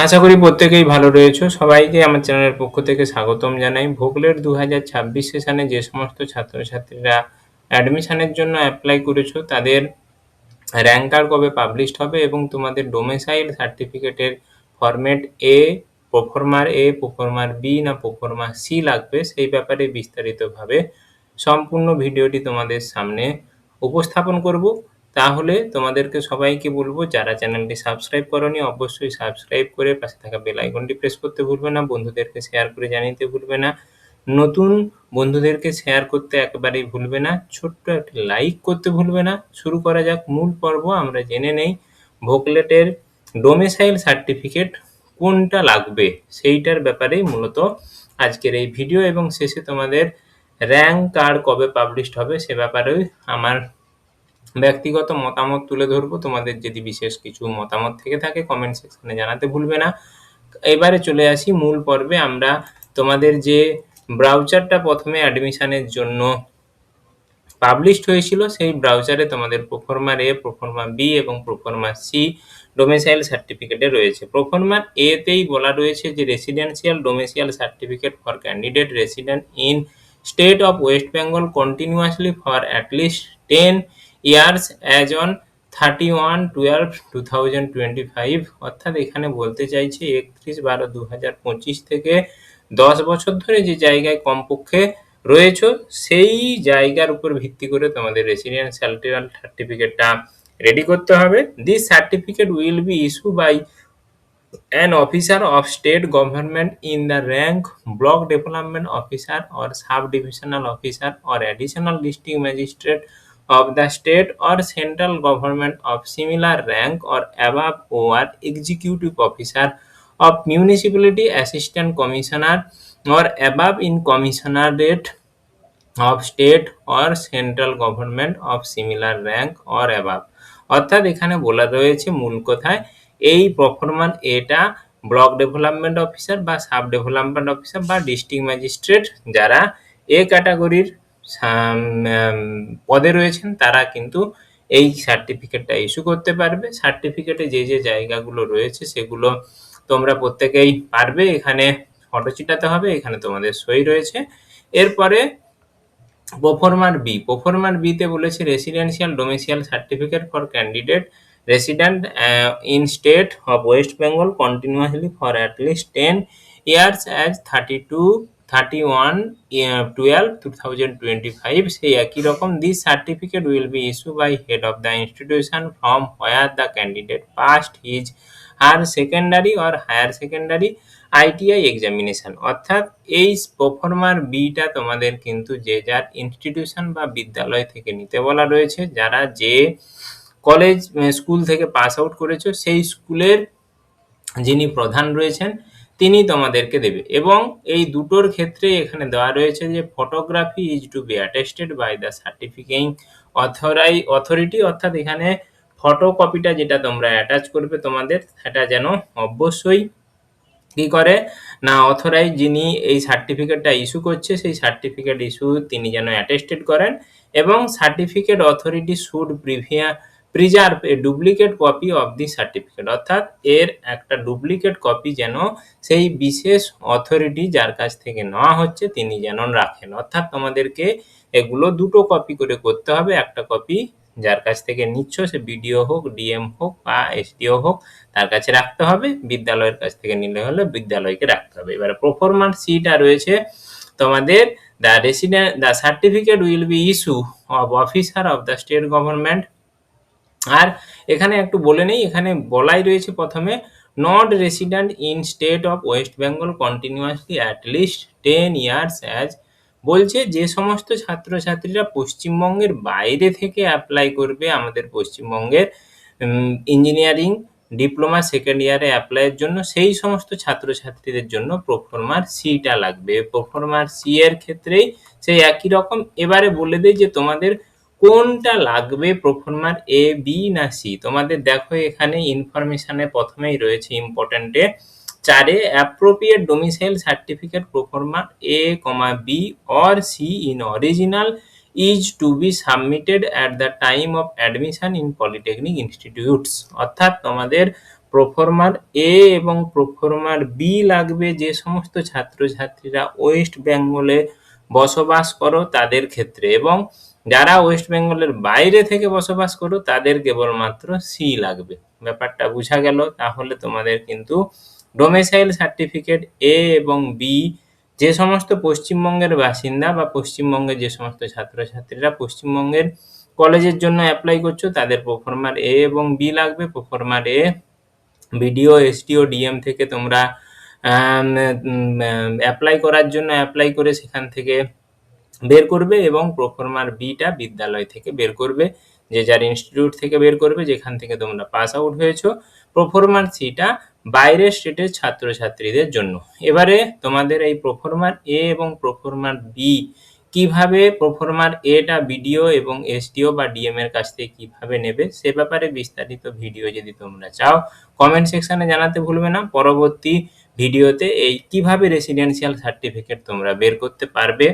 আশা করি প্রত্যেকেই ভালো রয়েছো। সবাইকে আমার চ্যানেলের পক্ষ থেকে স্বাগতম জানাই। ভোগলের ২০২৬ সেশনে যে সমস্ত ছাত্রছাত্রীরা অ্যাডমিশনের জন্য অ্যাপ্লাই করেছো তাদের র‍্যাংক কার্ড কবে পাবলিশড হবে এবং তোমাদের ডোমিসাইল সার্টিফিকেটের ফরম্যাট এ, প্রোফর্মার এ, প্রোফর্মার বি না প্রোফর্মার সি লাগবে সেই ব্যাপারে বিস্তারিতভাবে সম্পূর্ণ ভিডিওটি তোমাদের সামনে উপস্থাপন করব। তাহলে তোমাদেরকে সবাইকে বলবো যারা চ্যানেলটি সাবস্ক্রাইব করোনি অবশ্যই সাবস্ক্রাইব করে পাশে থাকা বেল আইকনটি প্রেস করতে ভুলবে না, বন্ধুদেরকে শেয়ার করে জানিয়ে দিতে ভুলবে না, নতুন বন্ধুদেরকে শেয়ার করতে একেবারেই ভুলবে না, ছোট্ট একটি লাইক করতে ভুলবে না। শুরু করা যাক মূল পর্ব। আমরা জেনে নেই ভোগলেটের ডোমিসাইল সার্টিফিকেট কোনটা লাগবে সেইটার ব্যাপারেই মূলত আজকের এই ভিডিও, এবং শেষে তোমাদের র‍্যাংক কার্ড কবে পাবলিশড হবে সে ব্যাপারেই আমার ব্যক্তিগত মতামত তুলে ধরবো। তোমাদের যদি বিশেষ কিছু মতামত থেকে থাকে কমেন্ট সেকশনে জানাতে ভুলবে না। এবারে চলে আসি মূল পর্বে। আমরা তোমাদের যে ব্রাউচারটা প্রথমে অ্যাডমিশনের জন্য পাবলিশড হয়েছিল সেই ব্রাউচারে তোমাদের প্রোফর্মার এ, প্রোফর্মার বি এবং প্রোফর্মার সি ডোমিসাইল সার্টিফিকেটে রয়েছে। প্রোফর্মার এ তেই বলা রয়েছে যে residential domicile certificate for candidate resident in state of West Bengal continuously for at least 10 years as on 31/12/2025। অর্থাৎ এখানে বলতে চাইছে 31/12/2025 থেকে 10 বছর ধরে যে জায়গায় কমপক্ষে রয়েছে সেই জায়গার উপর ভিত্তি করে তোমাদের রেসিডেন্সিয়াল সার্টিফিকেটটা রেডি করতে হবে। This certificate will be issue by an officer of state government in the rank block development officer or sub-divisional officer or additional district magistrate of the state or central government of similar rank or above, or executive officer of municipality assistant commissioner or above in commissionerate of state or central government of similar rank or above। অর্থাৎ এখানে বলা রয়েছে মূল কথায় এই প্রোফর্মার এটা block development officer বা sub development officer বা ডিস্ট্রিক্ট ম্যাজিস্ট্রেট যারা এ ক্যাটাগরির পদে রয়েছেন তারা কিন্তু এই সার্টিফিকেটটা ইস্যু করতে পারবে। সার্টিফিকেটে যে যে জায়গাগুলো রয়েছে সেগুলো তোমরা প্রত্যেকেই পারবে। এখানে ফটো চিটাতে হবে, এখানে তোমাদের সই রয়েছে। এরপরে প্রোফর্মার বি, প্রোফর্মার বিতে বলেছে residential domicile certificate for candidate resident in state of West Bengal continuously for at least 10 years as 31/12/2025। সেই একই রকম this certificate will be issued by head of the institution from where the candidate passed his her secondary or higher secondary ITI examination। অর্থাৎ এই প্রোফর্মার beta তোমাদের কিন্তু যে যার institution বা বিদ্যালয় থেকে নিতে বলা রয়েছে। যারা যে কলেজ স্কুল থেকে পাস আউট করেছো সেই স্কুলের যিনি প্রধান রয়েছেন তিনি তোমাদেরকে দেবে। এবং এই দুটোর ক্ষেত্রে এখানে দেওয়া রয়েছে যে photography is to be attested by the certifying authority. অর্থাৎ এখানে ফটোকপিটা যেটা তোমরা অ্যাটাচ করবে তোমাদের সেটা যেন অবশ্যই কি করে না অথরাইজ যিনি এই সার্টিফিকেটটা ইস্যু করছে সেই সার্টিফিকেট ইস্যু তিনি যেন অ্যাটেস্টেড করেন, এবং certificate authority should preserve A duplicate copy of the certificate. অর্থাৎ এর একটা ডুপ্লিকেট কপি যেন সেই বিশেষ অথরিটি যার কাছ থেকে নেওয়া হচ্ছে তিনি যেন রাখেন। অর্থাৎ তোমাদেরকে এগুলো দুটো কপি করে করতে হবে। একটা কপি যার কাছ থেকে নিচ্ছ সে বিডিও হোক, ডিএম হোক বা এসডিও হোক তার কাছে রাখতে হবে, বিদ্যালয়ের কাছ থেকে নিলে হলে বিদ্যালয়কে রাখতে হবে। এবারে প্রোফর্মার সিটা রয়েছে তোমাদের the certificate will be issue of officer of the state government. আর এখানে একটু বলে নেই, এখানে বলাই রয়েছে প্রথমে not resident in state of West Bengal continuously at least 10 years as. বলছে যে সমস্ত ছাত্রছাত্রীরা পশ্চিমবঙ্গের বাইরে থেকে অ্যাপ্লাই করবে আমাদের পশ্চিমবঙ্গের ইঞ্জিনিয়ারিং ডিপ্লোমা সেকেন্ড ইয়ারে অ্যাপ্লাইয়ের জন্য, সেই সমস্ত ছাত্রছাত্রীদের জন্য প্রোফর্মার সিটা লাগবে। প্রোফর্মার সি এর ক্ষেত্রেই সেই একই রকম। এবারে বলে দেই যে তোমাদের কোনটা লাগবে প্রোফর্মার এ, বি না সি। তোমাদের দেখো এখানে ইনফরমেশনে প্রথমেই রয়েছে ইম্পর্টেন্টে 4 অ্যাপ্রোপ্রিয়েট ডোমিসাইল সার্টিফিকেট প্রোফর্মার A, B or C in original is to be submitted at the time of admission in polytechnic institutes. অর্থাৎ তোমাদের প্রোফর্মার এ এবং প্রোফর্মার বি লাগবে যে সমস্ত ছাত্রছাত্রীরা ওয়েস্ট বেঙ্গলে বসবাস করো তাদের ক্ষেত্রে, এবং যারা ওয়েস্ট বেঙ্গলের বাইরে থেকে বসবাস করো তাদের কেবলমাত্র সি লাগবে। ব্যাপারটা বোঝা গেল? তাহলে তোমাদের কিন্তু ডোমিসাইল সার্টিফিকেট এ এবং বি যে সমস্ত পশ্চিমবঙ্গের বাসিন্দা বা পশ্চিমবঙ্গের যে সমস্ত ছাত্রছাত্রীরা পশ্চিমবঙ্গের কলেজের জন্য অ্যাপ্লাই করছো তাদের প্রোফর্মার এ এবং বি লাগবে। প্রোফর্মার এ বিডিও, এসডিও, ডিএম থেকে তোমরা অ্যাপ্লাই করার জন্য অ্যাপ্লাই করে সেখান থেকে বের করবে, এবং প্রোফর্মার বিটা বিদ্যালয় থেকে বের করবে, যে যার ইনস্টিটিউট থেকে বের করবে যেখান থেকে তোমরা পাস আউট হয়েছো। প্রোফর্মার সিটা বাইরের স্টেটের ছাত্রছাত্রীদের জন্য। এবারে তোমাদের এই প্রোফর্মার এ এবং প্রোফর্মার বি কিভাবে, প্রোফর্মার এটা বিডিও এবং এসডিও বা ডিএম এর কাছ থেকে কিভাবে নেবে সে ব্যাপারে বিস্তারিত ভিডিও যদি তোমরা চাও কমেন্ট সেকশনে জানাতে ভুলবে না। পরবর্তী ভিডিওতে এই কিভাবে রেসিডেন্সিয়াল সার্টিফিকেট তোমরা বের করতে পারবে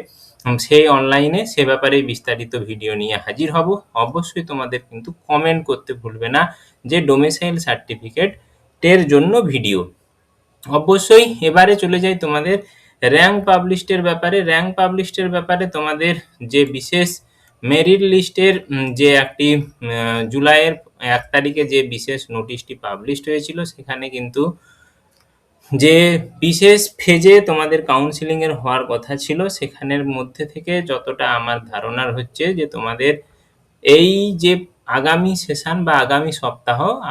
সেই অনলাইনে সে ব্যাপারে বিস্তারিত ভিডিও নিয়ে হাজির হব। অবশ্যই তোমাদের কিন্তু কমেন্ট করতে ভুলবে না যে ডোমিসাইল সার্টিফিকেটের জন্য ভিডিও। অবশ্যই এবারে চলে যাই তোমাদের র্যাঙ্ক পাবলিশডের ব্যাপারে। র্যাঙ্ক পাবলিশডের ব্যাপারে তোমাদের যে বিশেষ মেরিট লিস্টের যে একটি জুলাইয়ের 1 তারিখে যে বিশেষ নোটিশটি পাবলিশড হয়েছিল সেখানে কিন্তু যে বিশেষ ফেজে তোমাদের কাউন্সিলিং এর হওয়ার কথা ছিল সেখানের মধ্যে থেকে যতটা আমার ধারণার হচ্ছে যে তোমাদের এই যে আগামী সেশন বা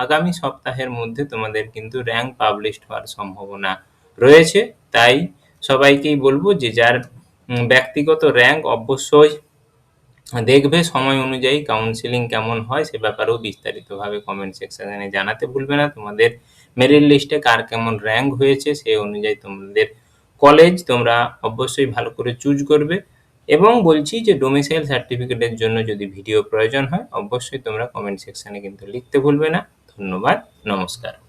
আগামী সপ্তাহের মধ্যে তোমাদের কিন্তু র্যাঙ্ক পাবলিশড হওয়ার সম্ভাবনা রয়েছে। তাই সবাইকেই বলবো যে যার ব্যক্তিগত র্যাঙ্ক অবশ্যই দেখবে, সময় অনুযায়ী কাউন্সিলিং কেমন হয় সে ব্যাপারেও বিস্তারিতভাবে কমেন্ট সেকশনে জানাতে ভুলবে না। তোমাদের মেরিট লিস্টে কার কেমন র্যাঙ্ক হয়েছে সেই অনুযায়ী তোমাদের কলেজ তোমরা অবশ্যই ভালো করে চুজ করবে। এবং বলছি যে ডোমিসাইল সার্টিফিকেটের জন্য যদি ভিডিও প্রয়োজন হয় অবশ্যই তোমরা কমেন্ট সেকশনে কিন্তু লিখতে ভুলবে না। ধন্যবাদ, নমস্কার।